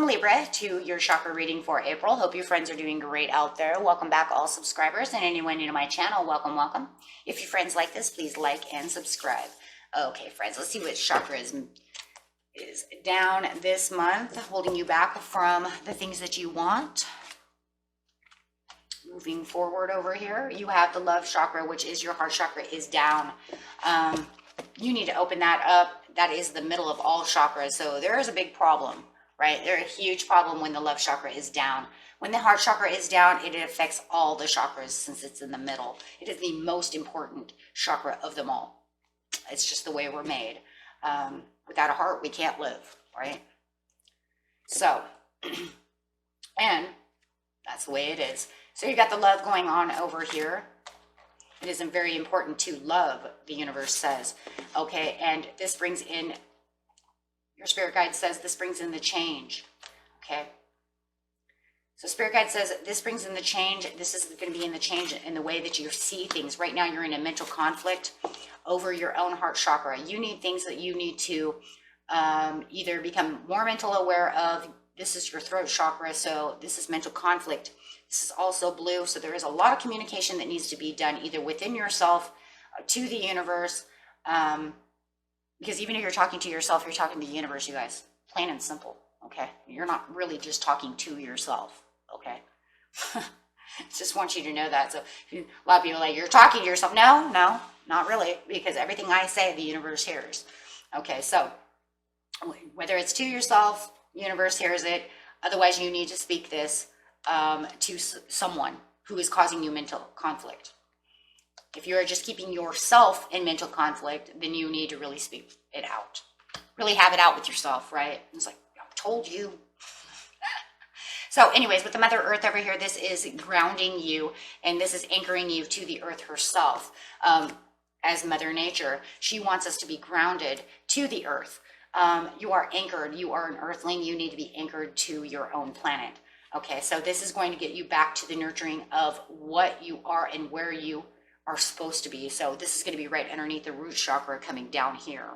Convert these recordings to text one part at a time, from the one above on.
Welcome, Libra, to your chakra reading for April. Hope your friends are doing great out there. Welcome back, all subscribers, and anyone new to my channel, welcome, welcome. If your friends like this, please like and subscribe. Okay, friends, let's see what chakra is down this month, holding you back from the things that you want. Moving forward over here, you have the love chakra, which is your heart chakra, is down. You need to open that up. That is the middle of all chakras. So there is a big problem, right? There's a huge problem when the love chakra is down. When the heart chakra is down, it affects all the chakras since it's in the middle. It is the most important chakra of them all. It's just the way we're made. Without a heart, we can't live, right? So, and that's the way it is. So you got the love going on over here. It isn't very important to love, the universe says. Okay, and this brings in, your spirit guide says this brings in the change. Okay. So spirit guide says this brings in the change. This is going to be in the change in the way that you see things. Right now you're in a mental conflict over your own heart chakra. You need things that you need to either become more mental aware of. This is your throat chakra, so this is mental conflict. This is also blue, so there is a lot of communication that needs to be done either within yourself, to the universe, because even if you're talking to yourself, you're talking to the universe, you guys, plain and simple, okay? You're not really just talking to yourself, okay? Just want you to know that. So a lot of people are like, you're talking to yourself. No, not really, because everything I say, the universe hears. Okay, so whether it's to yourself, universe hears it. Otherwise, you need to speak this to someone who is causing you mental conflict. If you're just keeping yourself in mental conflict, then you need to really speak it out. Really have it out with yourself, right? It's like, I told you. So anyways, with the Mother Earth over here, this is grounding you, and this is anchoring you to the earth herself. As Mother Nature, she wants us to be grounded to the earth. You are anchored. You are an earthling. You need to be anchored to your own planet. Okay, so this is going to get you back to the nurturing of what you are and where you are supposed to be. So this is going to be right underneath the root chakra coming down here.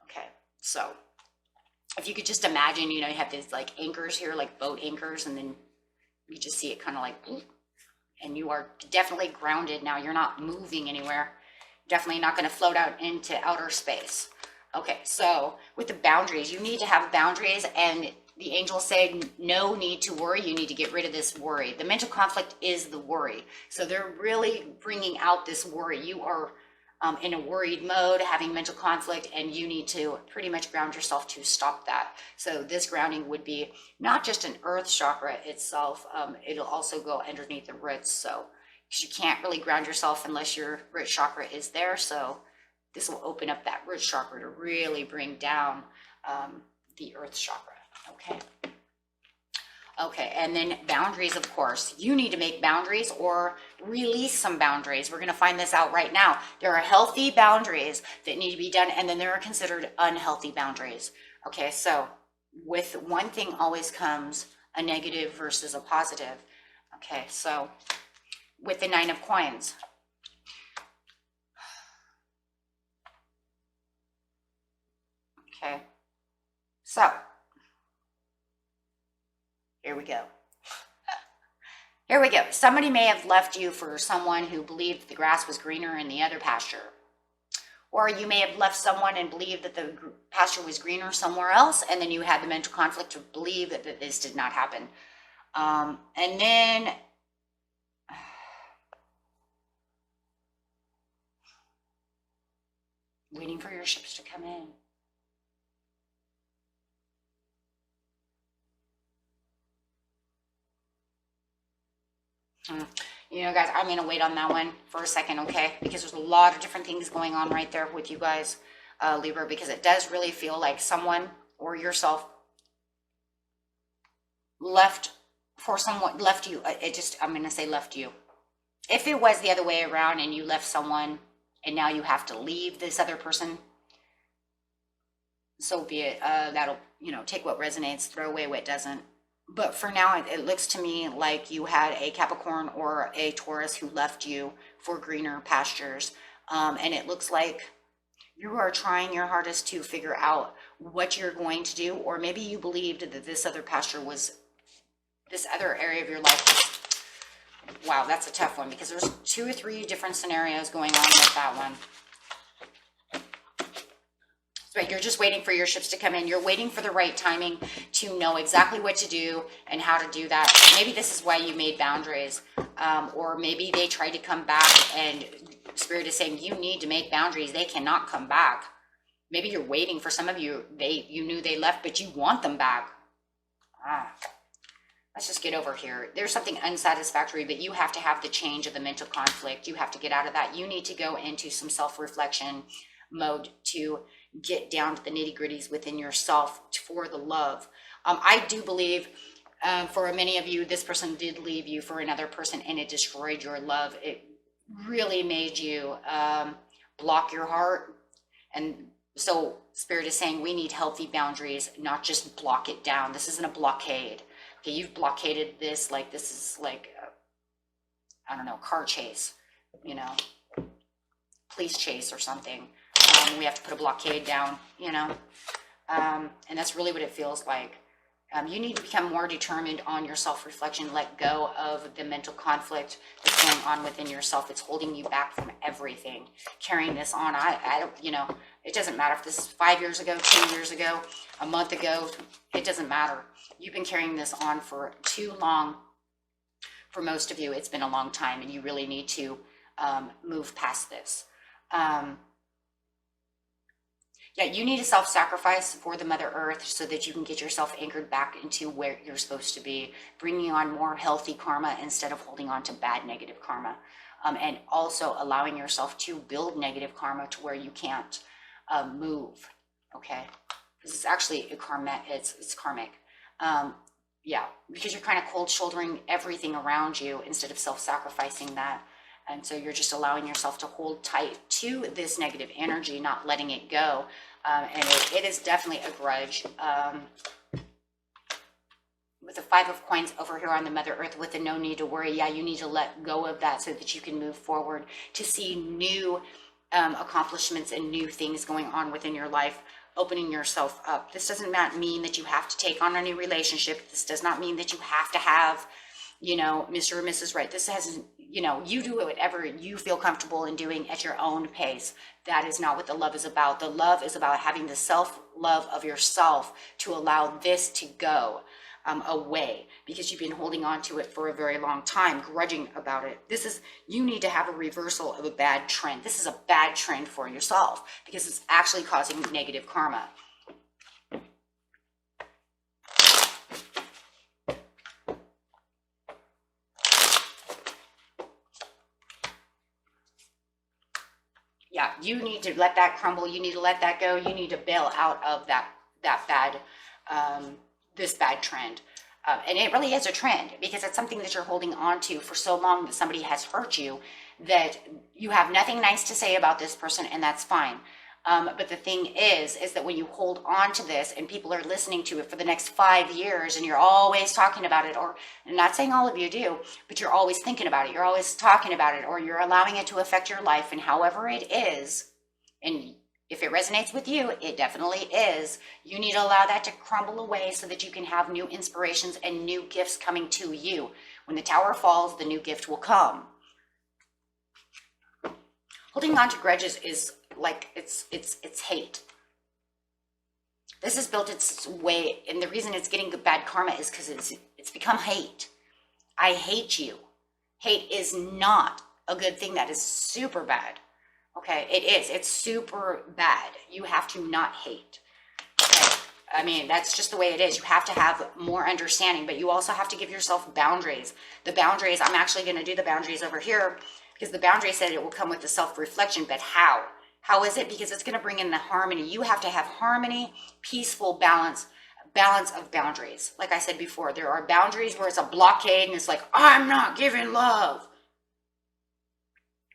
Okay, so if you could just imagine, you know, you have these like anchors here, like boat anchors, and then you just see it kind of like, and you are definitely grounded now. You're not moving anywhere. Definitely not going to float out into outer space. Okay, so with the boundaries, you need to have boundaries, and the angels say no need to worry. You need to get rid of this worry. The mental conflict is the worry. So they're really bringing out this worry. You are in a worried mode, having mental conflict, and you need to pretty much ground yourself to stop that. So this grounding would be not just an earth chakra itself. It'll also go underneath the roots. So because you can't really ground yourself unless your root chakra is there. So this will open up that root chakra to really bring down the earth chakra. Okay. Okay, and then boundaries, of course. You need to make boundaries or release some boundaries. We're going to find this out right now. There are healthy boundaries that need to be done, and then there are considered unhealthy boundaries. Okay, so with one thing always comes a negative versus a positive. Okay, so with the 9 of coins. Okay, so here we go. Here we go. Somebody may have left you for someone who believed the grass was greener in the other pasture. Or you may have left someone and believed that the pasture was greener somewhere else, and then you had the mental conflict to believe that this did not happen. And then waiting for your ships to come in. You know, guys, I'm going to wait on that one for a second, okay? Because there's a lot of different things going on right there with you guys, Libra, because it does really feel like someone or yourself left you. I'm going to say left you. If it was the other way around and you left someone and now you have to leave this other person, so be it. That'll, you know, take what resonates, throw away what doesn't. But for now, it looks to me like you had a Capricorn or a Taurus who left you for greener pastures. And it looks like you are trying your hardest to figure out what you're going to do, or maybe you believed that this other pasture was, this other area of your life. Wow, that's a tough one, because there's 2 or 3 different scenarios going on with that one. Right, you're just waiting for your ships to come in. You're waiting for the right timing to know exactly what to do and how to do that. Maybe this is why you made boundaries, or maybe they tried to come back and Spirit is saying you need to make boundaries. They cannot come back. Maybe you're waiting for some of you. You knew they left, but you want them back. Let's just get over here. There's something unsatisfactory, but you have to have the change of the mental conflict. You have to get out of that. You need to go into some self-reflection mode to get down to the nitty-gritties within yourself for the love. I do believe for many of you, this person did leave you for another person, and it destroyed your love. It really made you block your heart. And so Spirit is saying we need healthy boundaries, not just block it down. This isn't a blockade. Okay, you've blockaded this like this is like I don't know, car chase, you know, police chase or something. We have to put a blockade down, you know, and that's really what it feels like. You need to become more determined on your self-reflection. Let go of the mental conflict that's going on within yourself. It's holding you back from everything. Carrying this on, I don't, you know, it doesn't matter if this is 5 years ago, 2 years ago, a month ago. It doesn't matter. You've been carrying this on for too long. For most of you, it's been a long time, and you really need to move past this. Yeah, you need a self-sacrifice for the Mother Earth so that you can get yourself anchored back into where you're supposed to be, bringing on more healthy karma instead of holding on to bad negative karma, and also allowing yourself to build negative karma to where you can't move, okay? Because it's actually a karma, it's karmic. Yeah, because you're kind of cold shouldering everything around you instead of self-sacrificing that. And so you're just allowing yourself to hold tight to this negative energy, not letting it go. And it is definitely a grudge. With the 5 of Coins over here on the Mother Earth with the no need to worry. Yeah, you need to let go of that so that you can move forward to see new accomplishments and new things going on within your life, opening yourself up. This doesn't mean that you have to take on a new relationship. This does not mean that you have to have, you know, Mr. or Mrs. Right. This hasn't, you know, you do whatever you feel comfortable in doing at your own pace. That is not what the love is about. The love is about having the self-love of yourself to allow this to go away, because you've been holding on to it for a very long time, grudging about it. You need to have a reversal of a bad trend. This is a bad trend for yourself because it's actually causing negative karma. Yeah, you need to let that crumble. You need to let that go. You need to bail out of that bad, this bad trend. And it really is a trend because it's something that you're holding on to for so long that somebody has hurt you that you have nothing nice to say about this person, and that's fine. But the thing is that when you hold on to this and people are listening to it for the next 5 years and you're always talking about it, or I'm not saying all of you do, but you're always thinking about it, you're always talking about it, or you're allowing it to affect your life, and however it is, and if it resonates with you, it definitely is, you need to allow that to crumble away so that you can have new inspirations and new gifts coming to you. When the tower falls, the new gift will come. Holding on to grudges is like it's hate. This has built its way, and the reason it's getting bad karma is because it's become hate. I hate you. Hate is not a good thing. That is super bad. Okay, it is. It's super bad. You have to not hate. Okay, I mean, that's just the way it is. You have to have more understanding, but you also have to give yourself boundaries. The boundaries, I'm actually going to do the boundaries over here because the boundary said it will come with the self-reflection, but how? How is it? Because it's going to bring in the harmony. You have to have harmony, peaceful balance of boundaries. Like I said before, there are boundaries where it's a blockade and it's like, I'm not giving love,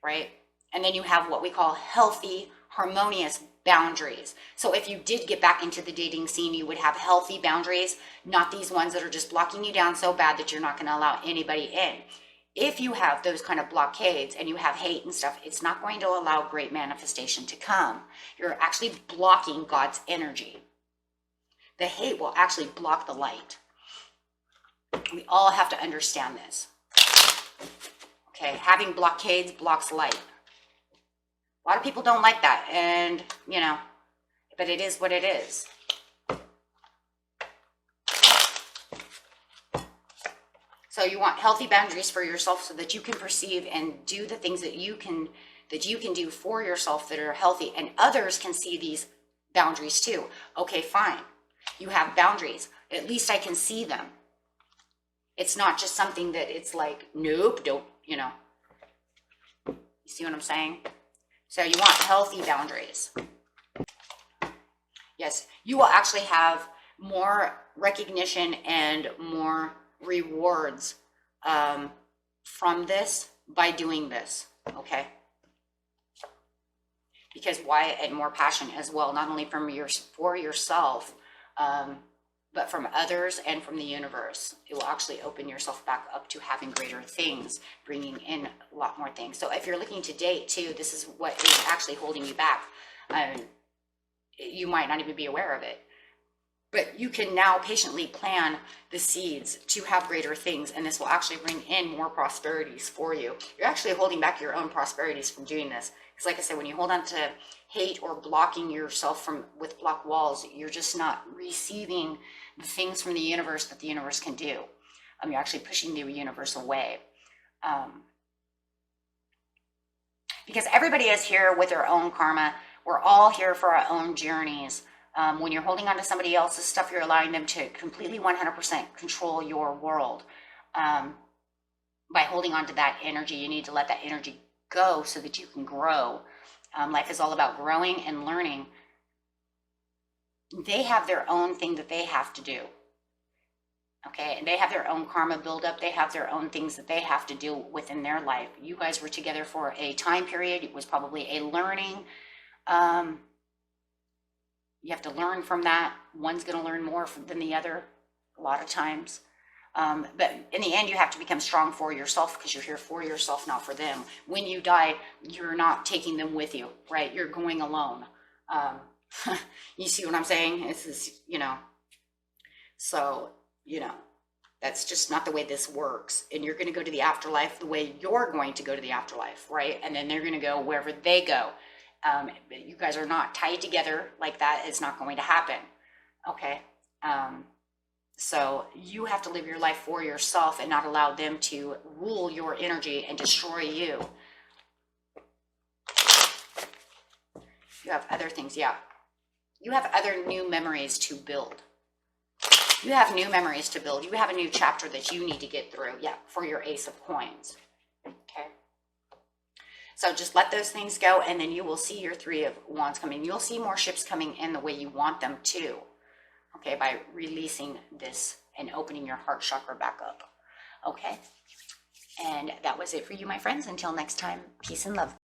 right? And then you have what we call healthy, harmonious boundaries. So if you did get back into the dating scene, you would have healthy boundaries, not these ones that are just blocking you down so bad that you're not going to allow anybody in. If you have those kind of blockades and you have hate and stuff, it's not going to allow great manifestation to come. You're actually blocking God's energy. the hate will actually block the light. We all have to understand this. Okay, having blockades blocks light. A lot of people don't like that, and you know, but it is what it is. So you want healthy boundaries for yourself so that you can perceive and do the things that you can do for yourself that are healthy, and others can see these boundaries too. Okay, fine. You have boundaries. At least I can see them. It's not just something that it's like, nope, don't, you know. You see what I'm saying? So you want healthy boundaries. Yes, you will actually have more recognition and more rewards from this by doing this, okay? Because why? And more passion as well, not only from for yourself, but from others and from the universe. It will actually open yourself back up to having greater things, bringing in a lot more things. So if you're looking to date too, this is what is actually holding you back. You might not even be aware of it, but you can now patiently plan the seeds to have greater things, and this will actually bring in more prosperities for you. You're actually holding back your own prosperities from doing this. Because like I said, when you hold on to hate or blocking yourself with block walls, you're just not receiving the things from the universe that the universe can do. You're actually pushing the universe away. Because everybody is here with their own karma. We're all here for our own journeys. When you're holding on to somebody else's stuff, you're allowing them to completely 100% control your world. By holding on to that energy, you need to let that energy go so that you can grow. Life is all about growing and learning. They have their own thing that they have to do. Okay, and they have their own karma buildup. They have their own things that they have to do within their life. You guys were together for a time period. It was probably a learning. You have to learn from that. One's going to learn more than the other a lot of times. But in the end, you have to become strong for yourself, because you're here for yourself, not for them. When you die, you're not taking them with you, right? You're going alone. You see what I'm saying? This is, you know, so, you know, that's just not the way this works. And you're going to go to the afterlife the way you're going to go to the afterlife, right? And then they're going to go wherever they go. But you guys are not tied together like that. It's not going to happen. Okay. So you have to live your life for yourself and not allow them to rule your energy and destroy you. You have other things. Yeah. You have other new memories to build. You have new memories to build. You have a new chapter that you need to get through. Yeah. For your Ace of Coins. Okay. So just let those things go, and then you will see your Three of Wands coming. You'll see more ships coming in the way you want them to. Okay, by releasing this and opening your heart chakra back up. Okay, and that was it for you, my friends. Until next time, peace and love.